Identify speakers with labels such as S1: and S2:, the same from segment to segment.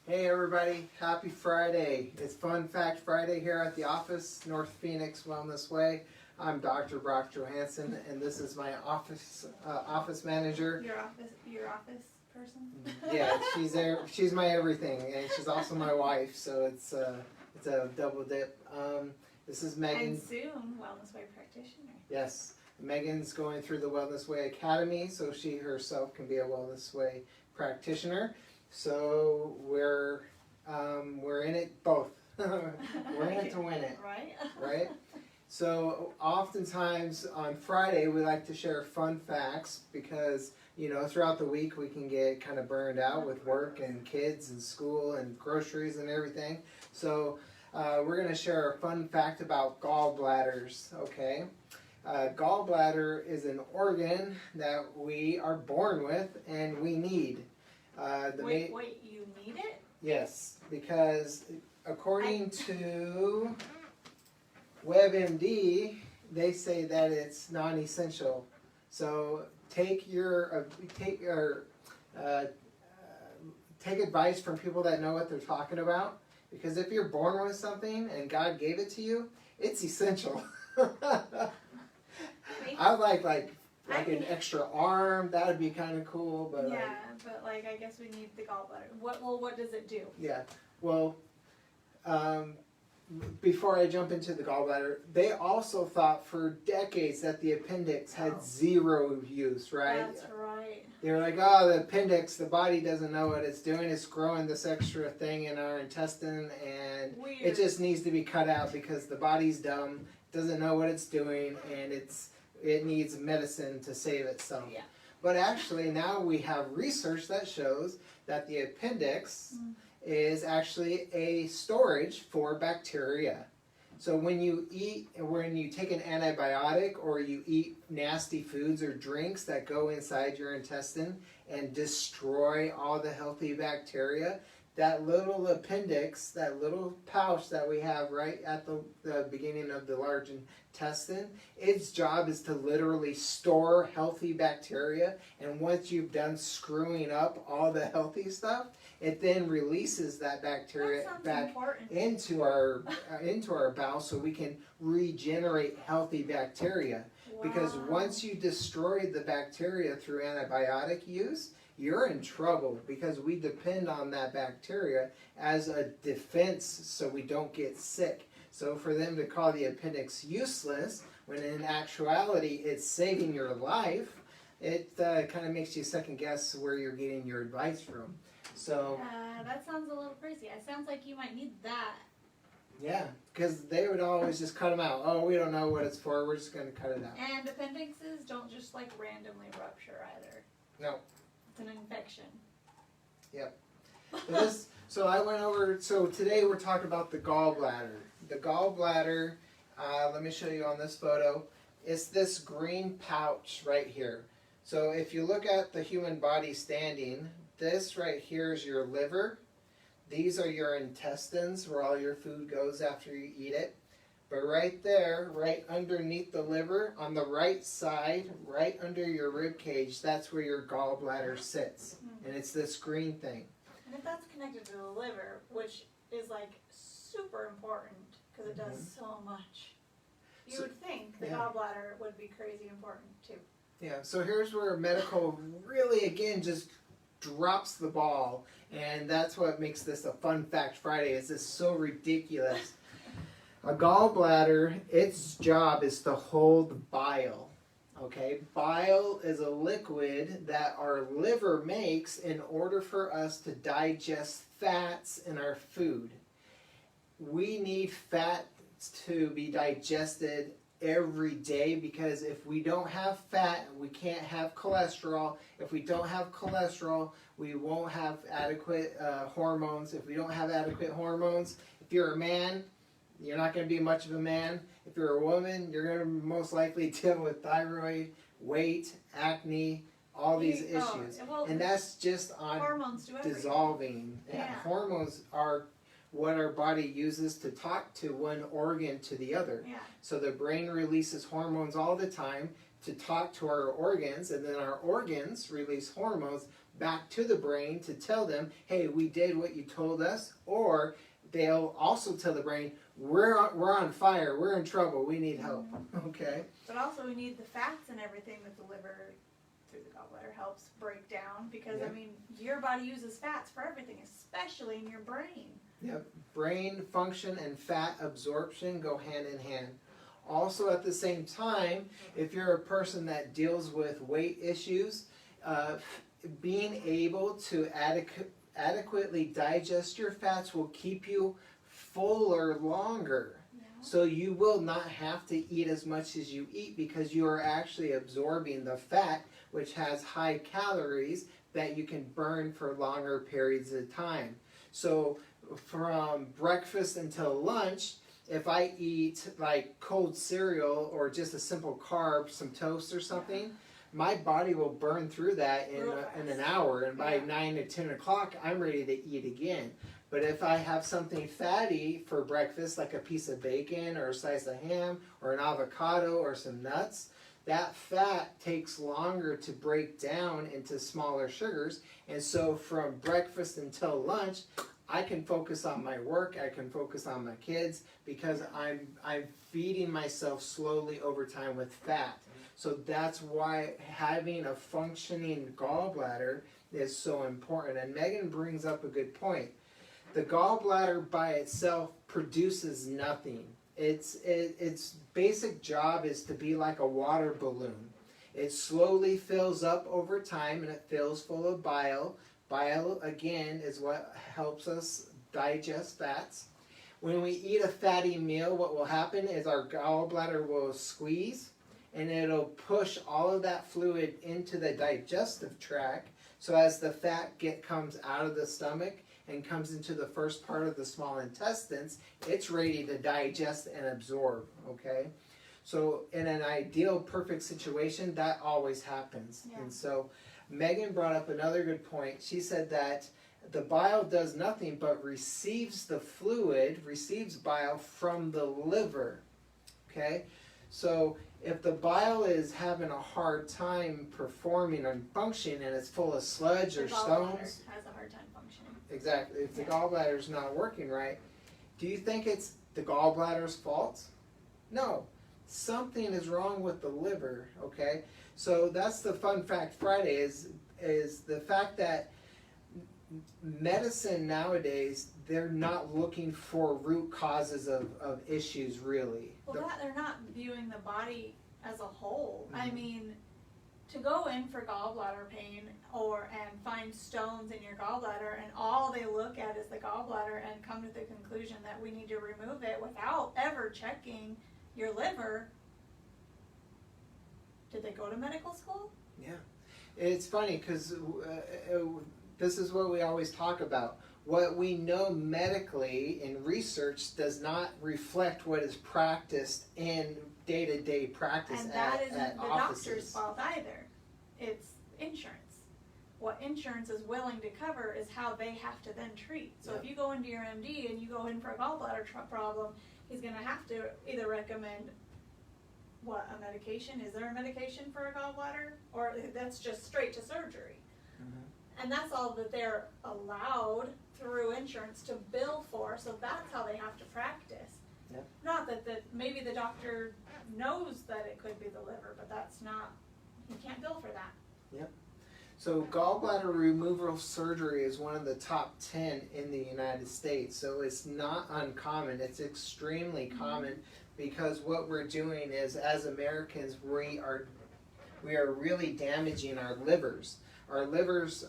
S1: Hey everybody, happy Friday. It's Fun Fact Friday here at the office, North Phoenix Wellness Way. I'm Dr. Brock Johansen, and this is my office manager.
S2: Your office person?
S1: Yeah, she's there. She's my everything, and she's also my wife, so it's a double dip. This is Megan.
S2: And soon, Wellness Way practitioner.
S1: Yes, Megan's going through the Wellness Way Academy, so she herself can be a Wellness Way practitioner. So we're in it both. We're in it to win it.
S2: Right?
S1: Right? So oftentimes on Friday we like to share fun facts because, throughout the week we can get kind of burned out with work and kids and school and groceries and everything. So we're going to share a fun fact about gallbladders, okay? Gallbladder is an organ that we are born with and we need.
S2: Wait, you need it?
S1: Yes, because according to WebMD, they say that it's non-essential. So take advice from people that know what they're talking about. Because if you're born with something and God gave it to you, it's essential. I would like an extra arm. That would be kind of cool. But
S2: yeah, but I guess we need the gallbladder. What does it do?
S1: Yeah, well, before I jump into the gallbladder, they also thought for decades that the appendix had zero use, right?
S2: That's right.
S1: They were like, oh, the appendix, the body doesn't know what it's doing. It's growing this extra thing in our intestine, and it just needs to be cut out because the body's dumb, doesn't know what it's doing, and it needs medicine to save itself.
S2: Yeah.
S1: But actually now we have research that shows that the appendix is actually a storage for bacteria. So when you take an antibiotic or you eat nasty foods or drinks that go inside your intestine and destroy all the healthy bacteria, that little appendix, that little pouch that we have right at the beginning of the large intestine, its job is to literally store healthy bacteria, and once you've done screwing up all the healthy stuff, it then releases that bacteria back into our bowel so we can regenerate healthy bacteria.
S2: Wow.
S1: Because once you destroy the bacteria through antibiotic use, you're in trouble because we depend on that bacteria as a defense so we don't get sick. So for them to call the appendix useless, when in actuality it's saving your life, it kind of makes you second guess where you're getting your advice from. So
S2: that sounds a little crazy. It sounds like you might need that.
S1: Yeah, because they would always just cut them out. Oh, we don't know what it's for. We're just going to cut it out.
S2: And appendixes don't just randomly rupture either.
S1: No.
S2: It's an infection.
S1: Yep. So I went over, so today we're talking about the gallbladder. The gallbladder, let me show you on this photo, it's this green pouch right here. So if you look at the human body standing, this right here is your liver. These are your intestines where all your food goes after you eat it. But right there, right underneath the liver, on the right side, right under your rib cage, that's where your gallbladder sits. And it's this green thing.
S2: And if that's connected to the liver, which is super important because it does so much, you would think the gallbladder would be crazy important too.
S1: Yeah, so here's where medical really, again, just drops the ball. And that's what makes this a Fun Fact Friday. It's just so ridiculous. A gallbladder, its job is to hold bile, okay? Bile is a liquid that our liver makes in order for us to digest fats in our food. We need fat to be digested every day because if we don't have fat, we can't have cholesterol. If we don't have cholesterol, we won't have adequate hormones. If we don't have adequate hormones, if you're a man, you're not going to be much of a man. If you're a woman, you're going to most likely deal with thyroid, weight, acne, all these issues. And that's just on dissolving.
S2: Yeah.
S1: Hormones are what our body uses to talk to one organ to the other.
S2: Yeah.
S1: So the brain releases hormones all the time to talk to our organs, and then our organs release hormones back to the brain to tell them, hey, we did what you told us, or they'll also tell the brain, we're on fire, we're in trouble, we need help. Okay?
S2: But also we need the fats and everything that the liver through the gallbladder helps break down, because I mean, your body uses fats for everything, especially in your brain.
S1: Yep. Brain function and fat absorption go hand in hand. Also, at the same time, if you're a person that deals with weight issues, being able to adequately digest your fats will keep you fuller longer. Yeah. So you will not have to eat as much as you eat, because you are actually absorbing the fat, which has high calories that you can burn for longer periods of time. So from breakfast until lunch, if I eat like cold cereal or just a simple carb, some toast or something, my body will burn through that in an hour, and by 9 to 10 o'clock, I'm ready to eat again. But if I have something fatty for breakfast, like a piece of bacon or a slice of ham or an avocado or some nuts, that fat takes longer to break down into smaller sugars. And so from breakfast until lunch, I can focus on my work, I can focus on my kids, because I'm feeding myself slowly over time with fat. So that's why having a functioning gallbladder is so important. And Megan brings up a good point. The gallbladder by itself produces nothing. Its basic job is to be like a water balloon. It slowly fills up over time, and it fills full of bile. Bile, again, is what helps us digest fats. When we eat a fatty meal, what will happen is our gallbladder will squeeze, and it'll push all of that fluid into the digestive tract. So as the fat comes out of the stomach and comes into the first part of the small intestines, it's ready to digest and absorb, okay? So in an ideal, perfect situation, that always happens. Yeah. And so Megan brought up another good point. She said that the bile does nothing but receives the fluid, receives bile from the liver, okay? So if the bile is having a hard time performing and functioning, and it's full of sludge or stones,
S2: has a hard time functioning.
S1: Exactly. If the gallbladder's not working right, do you think it's the gallbladder's fault? No. Something is wrong with the liver, okay? So that's the Fun Fact Friday, is the fact that medicine nowadays, they're not looking for root causes of issues, really.
S2: Well, they're not viewing the body as a whole. Mm-hmm. I mean, to go in for gallbladder pain and find stones in your gallbladder, and all they look at is the gallbladder and come to the conclusion that we need to remove it without ever checking your liver. Did they go to medical school?
S1: Yeah. It's funny because this is what we always talk about. What we know medically in research does not reflect what is practiced in day-to-day practice
S2: and that isn't
S1: at
S2: the
S1: offices.
S2: Doctor's fault either. It's insurance. What insurance is willing to cover is how they have to then treat. So if you go into your MD and you go in for a gallbladder problem, he's going to have to either recommend a medication. Is there a medication for a gallbladder? Or that's just straight to surgery. Mm-hmm. And that's all that they're allowed through insurance to bill for, so that's how they have to practice. Yep. Not that maybe the doctor knows that it could be the liver, but that's not, you can't bill for that.
S1: Yep. So gallbladder removal surgery is one of the top 10 in the United States. So it's not uncommon. It's extremely common, because what we're doing is, as Americans, we are really damaging our livers. Our livers,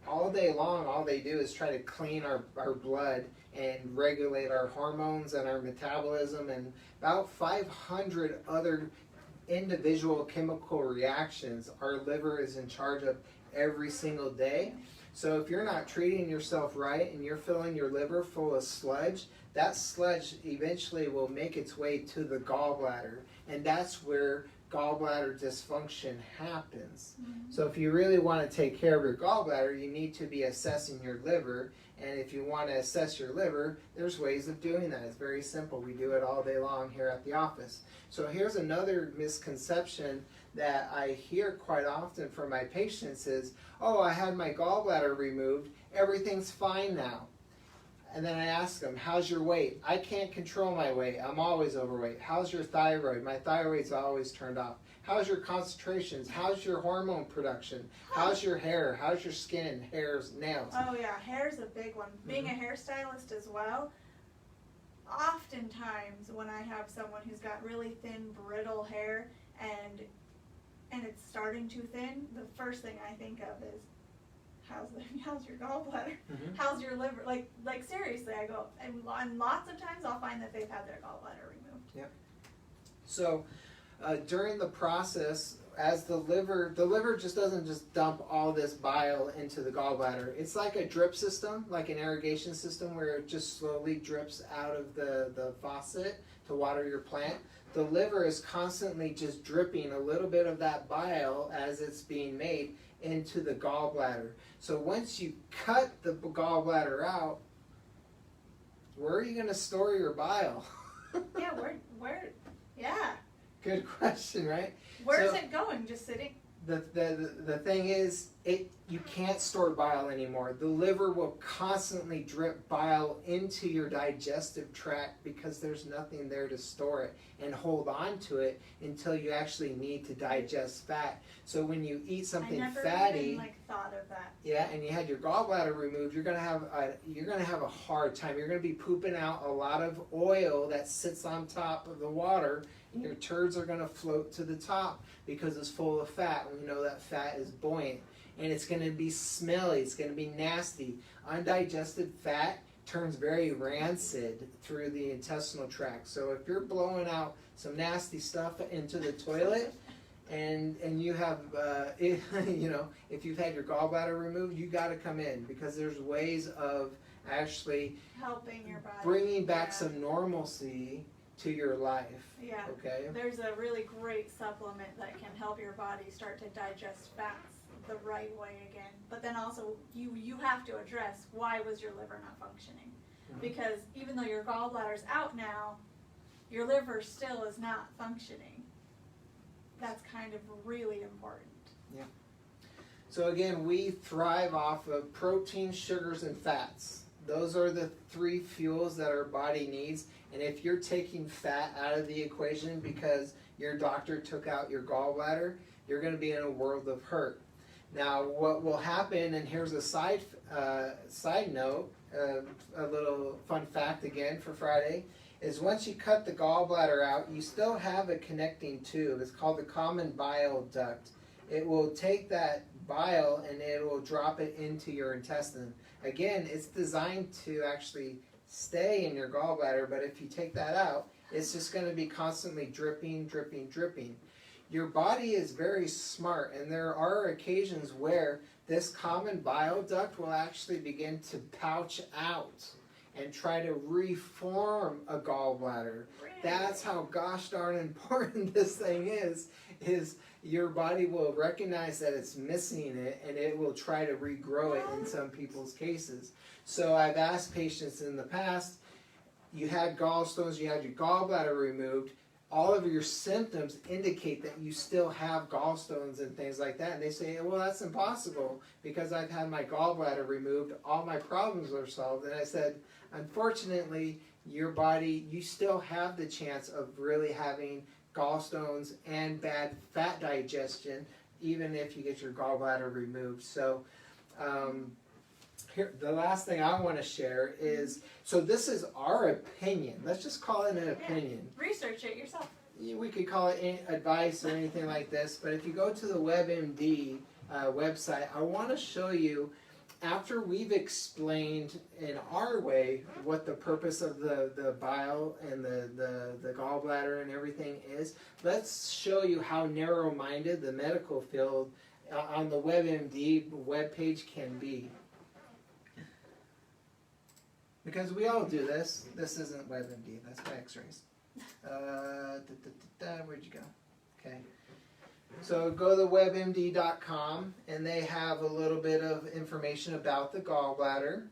S1: all day long, all they do is try to clean our blood and regulate our hormones and our metabolism and about 500 other individual chemical reactions our liver is in charge of every single day. So if you're not treating yourself right and you're filling your liver full of sludge, that sludge eventually will make its way to the gallbladder, and that's where gallbladder dysfunction happens.
S2: Mhm.
S1: So if you really want to take care of your gallbladder, you need to be assessing your liver. And if you want to assess your liver, there's ways of doing that. It's very simple. We do it all day long here at the office. So here's another misconception that I hear quite often from my patients is, oh, I had my gallbladder removed, everything's fine now. And then I ask them, how's your weight? I can't control my weight. I'm always overweight. How's your thyroid? My thyroid's always turned off. How's your concentrations? How's your hormone production? How's your hair? How's your skin, hairs, nails?
S2: Oh yeah, hair's a big one. Being a hairstylist as well, oftentimes when I have someone who's got really thin, brittle hair and it's starting too thin, the first thing I think of is, how's your gallbladder?
S1: Mhm.
S2: How's your liver? Like seriously, I go, and lots of times I'll find that they've had their gallbladder removed.
S1: So during the process, as the liver just doesn't just dump all this bile into the gallbladder. It's like a drip system, like an irrigation system where it just slowly drips out of the faucet to water your plant. The liver is constantly just dripping a little bit of that bile as it's being made into the gallbladder. So once you cut the gallbladder out, where are you going to store your bile?
S2: Yeah, where? Yeah.
S1: Good question, right?
S2: Where's it going? Just sitting?
S1: The thing is, you can't store bile anymore. The liver will constantly drip bile into your digestive tract because there's nothing there to store it and hold on to it until you actually need to digest fat. So when you eat something
S2: I never
S1: fatty,
S2: even thought of that.
S1: yeah, and you had your gallbladder removed, you're gonna have a hard time. You're gonna be pooping out a lot of oil that sits on top of the water, and your turds are gonna float to the top because it's full of fat. We know that fat is buoyant, and it's gonna be smelly. It's gonna be nasty. Undigested fat turns very rancid through the intestinal tract. So if you're blowing out some nasty stuff into the toilet, and you have, if you've had your gallbladder removed, you got to come in because there's ways of actually
S2: Helping your body.
S1: bringing back some normalcy to your life.
S2: Yeah.
S1: Okay.
S2: There's a really great supplement that can help your body start to digest fats the right way again. But then also you have to address, why was your liver not functioning?
S1: Mhm.
S2: Because even though your gallbladder's out now, your liver still is not functioning. That's kind of really important.
S1: So again, we thrive off of protein, sugars, and fats. Those are the three fuels that our body needs. And if you're taking fat out of the equation because your doctor took out your gallbladder, you're going to be in a world of hurt. Now, what will happen, and here's a side note, a little fun fact again for Friday, is once you cut the gallbladder out, you still have a connecting tube. It's called the common bile duct. It will take that bile and it will drop it into your intestine. Again, it's designed to actually stay in your gallbladder, but if you take that out, it's just going to be constantly dripping, dripping, dripping. Your body is very smart, and there are occasions where this common bile duct will actually begin to pouch out and try to reform a gallbladder.
S2: Really?
S1: That's how gosh darn important this thing is your body will recognize that it's missing it, and it will try to regrow it in some people's cases. So I've asked patients in the past, you had gallstones, you had your gallbladder removed, all of your symptoms indicate that you still have gallstones and things like that. And they say, well, that's impossible because I've had my gallbladder removed, all my problems are solved. And I said, unfortunately, your body, you still have the chance of really having gallstones and bad fat digestion, even if you get your gallbladder removed. So here, the last thing I want to share is, so this is our opinion. Let's just call it an opinion.
S2: Research it yourself.
S1: We could call it advice or anything like this, but if you go to the WebMD website, I want to show you, after we've explained in our way what the purpose of the bile and the gallbladder and everything is, let's show you how narrow-minded the medical field on the WebMD webpage can be. Because we all do this. This isn't WebMD, that's my x-rays. Where'd you go? Okay. So go to webmd.com and they have a little bit of information about the gallbladder.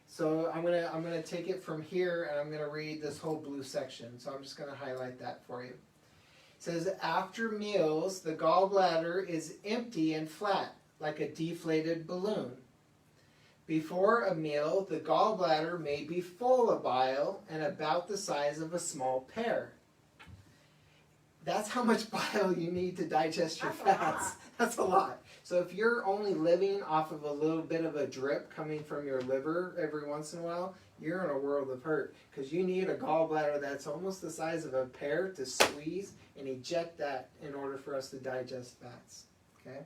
S1: So I'm gonna take it from here and I'm gonna read this whole blue section. So I'm just gonna highlight that for you. It says, after meals, the gallbladder is empty and flat, like a deflated balloon. Before a meal, the gallbladder may be full of bile and about the size of a small pear. That's how much bile you need to digest your fats. That's a lot. So if you're only living off of a little bit of a drip coming from your liver every once in a while, you're in a world of hurt, because you need a gallbladder that's almost the size of a pear to squeeze and eject that in order for us to digest fats. Okay?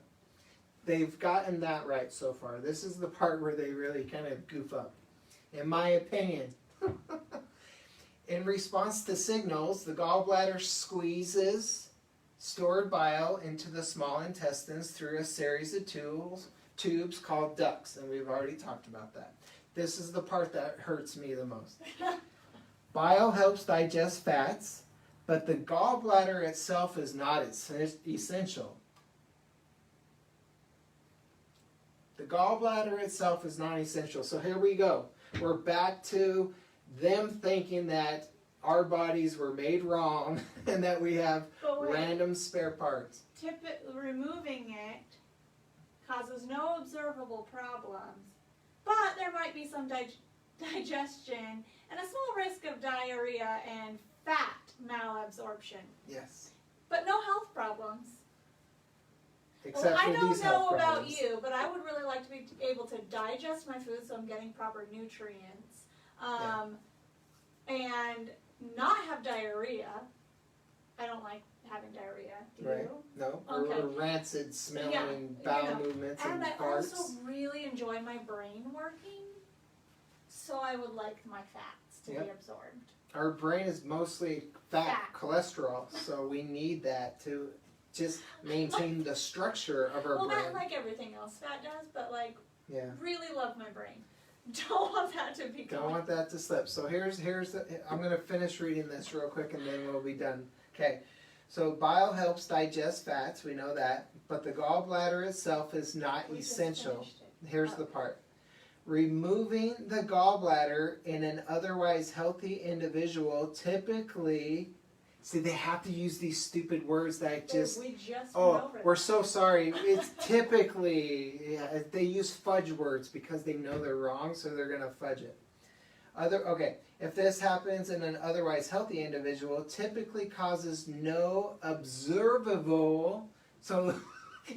S1: They've gotten that right so far. This is the part where they really kind of goof up, in my opinion. In response to signals, the gallbladder squeezes stored bile into the small intestines through a series of tubes called ducts, and we've already talked about that. This is the part that hurts me the most. Bile helps digest fats, but the gallbladder itself is not essential. The gallbladder itself is not essential. So here we go. We're back to them thinking that our bodies were made wrong and that we have random spare parts.
S2: Removing it causes no observable problems, but there might be some digestion and a small risk of diarrhea and fat malabsorption.
S1: Yes.
S2: But no health problems.
S1: Except
S2: I
S1: for
S2: don't
S1: these
S2: know
S1: health
S2: about
S1: problems.
S2: you, but I would really like to be able to digest my food so I'm getting proper nutrients. And not have diarrhea. I don't like having diarrhea. Do
S1: Right.
S2: you?
S1: No.
S2: Okay.
S1: Or rancid smelling bowel movements
S2: and
S1: and
S2: I
S1: farts.
S2: also really enjoy my brain working, so I would like my fats to be absorbed.
S1: Our brain is mostly fat, cholesterol, so we need that to just maintain the structure of our brain.
S2: Well, like everything else fat does, but
S1: yeah.
S2: really love my brain. Don't want that to be gone.
S1: Don't want that to slip. So here's the, I'm going to finish reading this real quick and then we'll be done. Okay. So bile helps digest fats, we know that, but the gallbladder itself is not essential. Here's the part. Removing the gallbladder in an otherwise healthy individual typically, see, they have to use these stupid words that I just,
S2: we just
S1: we're so sorry. It's typically, they use fudge words because they know they're wrong, so they're going to fudge it. Okay, if this happens in an otherwise healthy individual, typically causes no observable, so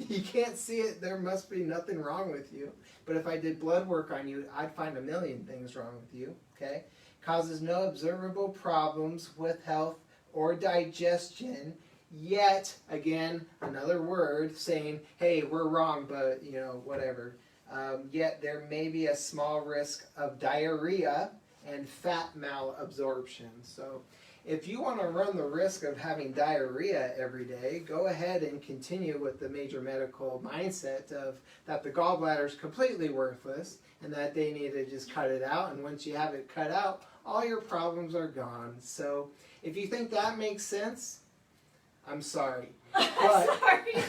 S1: you can't see it, there must be nothing wrong with you. But if I did blood work on you, I'd find a million things wrong with you, okay? Causes no observable problems with health or digestion, yet, again, another word saying, hey, we're wrong, but, you know, whatever. Yet there may be a small risk of diarrhea and fat malabsorption. So if you want to run the risk of having diarrhea every day, go ahead and continue with the major medical mindset of that the gallbladder is completely worthless and that they need to just cut it out. And once you have it cut out, all your problems are gone. So if you think that makes sense, I'm sorry. But,
S2: Sorry.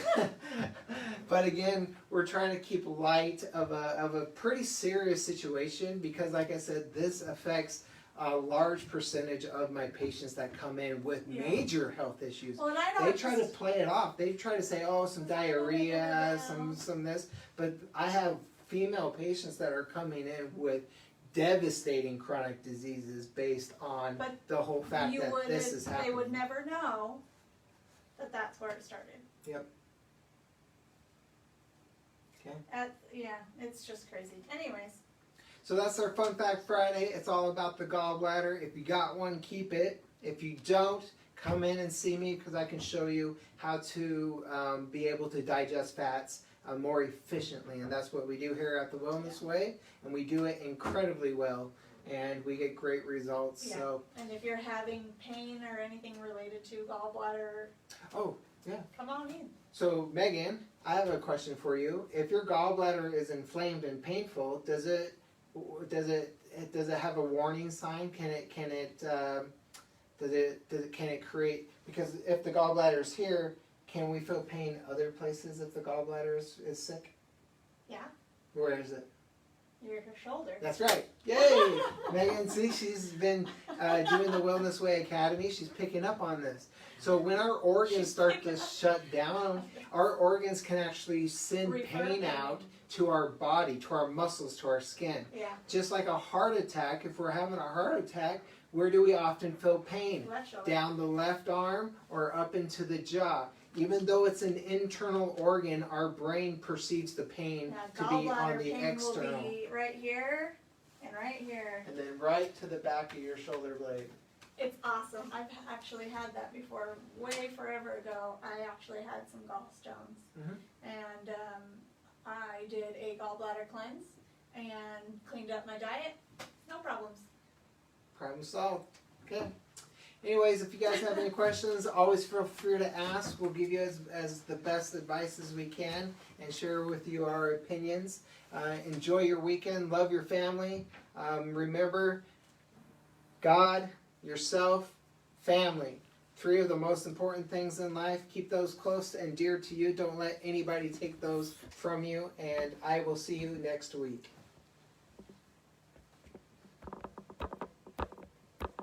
S1: but again, we're trying to keep light of a pretty serious situation because, like I said, this affects a large percentage of my patients that come in with major health issues.
S2: Well, and I know
S1: they try to play it off. They try to say, oh, some diarrhea, some this. But I have female patients that are coming in with devastating chronic diseases based on the whole fact that this is happening.
S2: They would never know that that's where it started.
S1: Yep. Okay.
S2: Yeah, it's just crazy. Anyways.
S1: So that's our Fun Fact Friday. It's all about the gallbladder. If you got one, keep it. If you don't, come in and see me because I can show you how to be able to digest fats more efficiently. And that's what we do here at the Wellness Way. And we do it incredibly well. And we get great results.
S2: Yeah.
S1: So.
S2: And if you're having pain or anything related to gallbladder, come on in.
S1: So Megan, I have a question for you. If your gallbladder is inflamed and painful, does it have a warning sign? Can it Can it create, because if the gallbladder is here, can we feel pain other places if the gallbladder is sick?
S2: Yeah.
S1: Where is it?
S2: Your shoulder.
S1: That's right. Yay! Megan, see, she's been doing the Wellness Way Academy. She's picking up on this. So when our organs start to shut down, our organs can actually send pain out to our body, to our muscles, to our skin.
S2: Yeah.
S1: Just like a heart attack, if we're having a heart attack, where do we often feel pain?
S2: Left shoulder.
S1: Down the left arm or up into the jaw. Even though it's an internal organ, our brain perceives the pain to be on the external.
S2: Will be right here and right here.
S1: And then right to the back of your shoulder blade.
S2: It's awesome. I've actually had that before, way forever ago. I actually had some gallstones.
S1: Mhm.
S2: And I did a gallbladder cleanse and cleaned up my diet. No problems.
S1: Problem solved. Okay. Anyways, if you guys have any questions, always feel free to ask. We'll give you as the best advice as we can and share with you our opinions. Enjoy your weekend. Love your family. Remember, God, yourself, family. 3 of the most important things in life. Keep those close and dear to you. Don't let anybody take those from you. And I will see you next week.